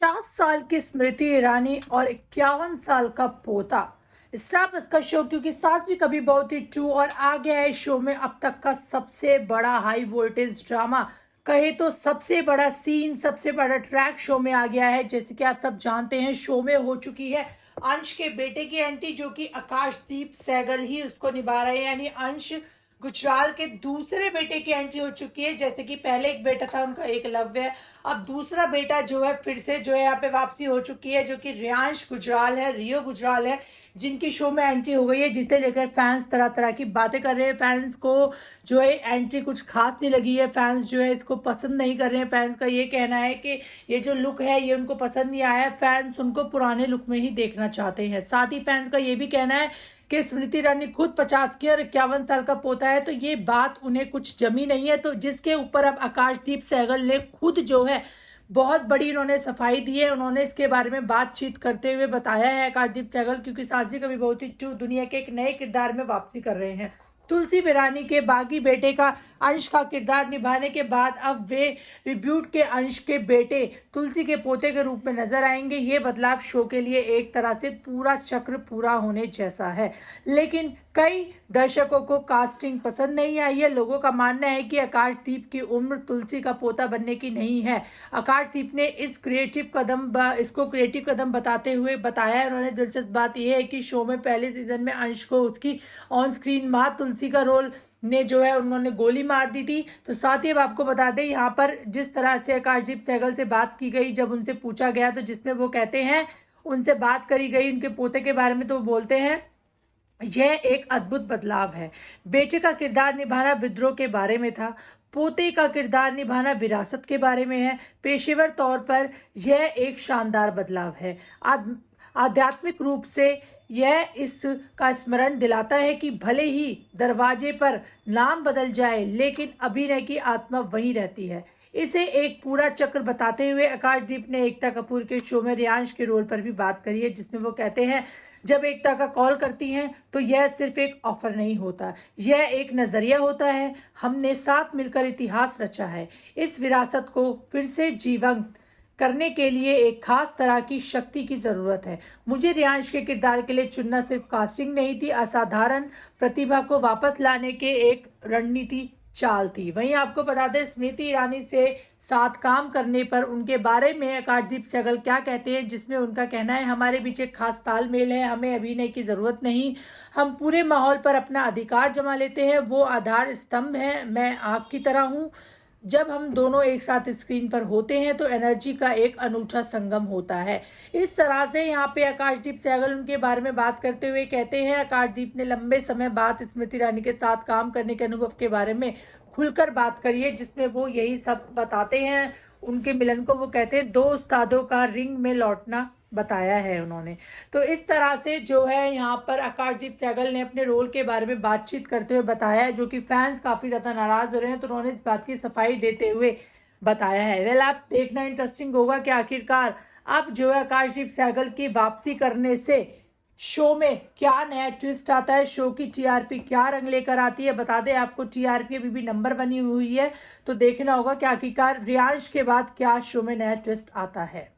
50 साल की स्मृति ईरानी और 51 साल का पोता। स्टार प्लस का शो क्योंकि सास भी कभी बहू थी 2 और आ गया है शो में अब तक का सबसे बड़ा हाई वोल्टेज ड्रामा। कहे तो सबसे बड़ा सीन, सबसे बड़ा ट्रैक शो में आ गया है। जैसे कि आप सब जानते हैं, शो में हो चुकी है अंश के बेटे की एंट्री, जो कि आकाशदीप सहगल ही उसको निभा रहे हैं, यानी अंश गुजराल के दूसरे बेटे की एंट्री हो चुकी है। जैसे कि पहले एक बेटा था उनका एकलव्य, अब दूसरा बेटा जो है फिर से जो है यहाँ पे वापसी हो चुकी है, जो कि रियांश गुजराल है, रियो गुजराल है, जिनकी शो में एंट्री हो गई है, जिसे लेकर फैंस तरह तरह की बातें कर रहे हैं। फैंस को जो है एंट्री कुछ खास नहीं लगी है, फैंस जो है इसको पसंद नहीं कर रहे हैं। फैंस का ये कहना है कि ये जो लुक है ये उनको पसंद नहीं आया है, फैंस उनको पुराने लुक में ही देखना चाहते हैं। साथ ही फैंस का ये भी कहना है कि स्मृति ईरानी खुद 50 की और 51 साल का पोता है, तो ये बात उन्हें कुछ जमी नहीं है। तो जिसके ऊपर अब आकाशदीप सहगल ने खुद जो है बहुत बड़ी इन्होंने सफाई दी है। उन्होंने इसके बारे में बातचीत करते हुए बताया है आकाशदीप सहगल, क्योंकि सास भी कभी बहू थी 2 दुनिया के एक नए किरदार में वापसी कर रहे हैं। तुलसी ईरानी के बागी बेटे का अंश का किरदार निभाने के बाद अब वे रिब्यूट के अंश के बेटे तुलसी के पोते के रूप में नजर आएंगे। ये बदलाव शो के लिए एक तरह से पूरा चक्र पूरा होने जैसा है, लेकिन कई दर्शकों को कास्टिंग पसंद नहीं आई है। लोगों का मानना है कि आकाशदीप की उम्र तुलसी का पोता बनने की नहीं है। आकाशदीप ने इसको क्रिएटिव कदम बताते हुए बताया है। उन्होंने दिलचस्प बात यह है कि शो में पहले सीजन में अंश को उसकी ऑन स्क्रीन मां तुलसी का रोल ने जो है उन्होंने गोली मार दी थी। तो साथ ही अब आपको बता दें, यहाँ पर जिस तरह से आकाशदीप सहगल से बात की गई, जब उनसे पूछा गया तो जिसमें वो कहते हैं, उनसे बात करी गई उनके पोते के बारे में, तो वो बोलते हैं यह एक अद्भुत बदलाव है। बेटे का किरदार निभाना विद्रोह के बारे में था, पोते का किरदार निभाना विरासत के बारे में है। पेशेवर तौर पर यह एक शानदार बदलाव है। आध्यात्मिक रूप से यह इसका स्मरण दिलाता है कि भले ही दरवाजे पर नाम बदल जाए, लेकिन अभिनय की आत्मा वहीं रहती है। इसे एक पूरा चक्र बताते हुए आकाशदीप ने एकता कपूर के शो में रियांश के रोल पर भी बात करी है, जिसमें वो कहते हैं जब एकता का कॉल करती हैं तो यह सिर्फ एक ऑफर नहीं होता, यह एक नजरिया होता है। हमने साथ मिलकर इतिहास रचा है। इस विरासत को फिर से जीवंत करने के लिए एक खास तरह की शक्ति की जरूरत है। मुझे रियांश के किरदार के लिए चुनना सिर्फ कास्टिंग नहीं थी, असाधारण प्रतिभा को वापस लाने के एक रणनीति चाल थी। वहीं आपको बता दें, स्मृति ईरानी से साथ काम करने पर उनके बारे में आकाशदीप सहगल क्या कहते हैं, जिसमें उनका कहना है, हमारे बीच एक खास तालमेल है, हमें अभिनय की जरूरत नहीं, हम पूरे माहौल पर अपना अधिकार जमा लेते हैं। वो आधार स्तंभ है, मैं आग की तरह हूँ। जब हम दोनों एक साथ स्क्रीन पर होते हैं तो एनर्जी का एक अनूठा संगम होता है। इस तरह से यहाँ पे आकाशदीप सहगल उनके बारे में बात करते हुए कहते हैं, आकाशदीप ने लंबे समय बाद स्मृति ईरानी के साथ काम करने के अनुभव के बारे में खुलकर बात करी है, जिसमें वो यही सब बताते हैं। उनके मिलन को वो कहते हैं 2 उस्तादों का रिंग में लौटना बताया है उन्होंने। तो इस तरह से जो है यहाँ पर आकाशदीप सहगल ने अपने रोल के बारे में बातचीत करते हुए बताया है, जो कि फैंस काफ़ी ज़्यादा नाराज़ हो रहे हैं। तो उन्होंने इस बात की सफाई देते हुए बताया है। वेल, आप देखना इंटरेस्टिंग होगा कि आखिरकार अब जो है आकाशदीप सहगल की वापसी करने से शो में क्या नया ट्विस्ट आता है, शो की टीआरपी क्या रंग लेकर आती है। बता दें आपको, टीआरपी अभी भी नंबर बनी हुई है, तो देखना होगा कि आखिरकार रियांश के बाद क्या शो में नया ट्विस्ट आता है।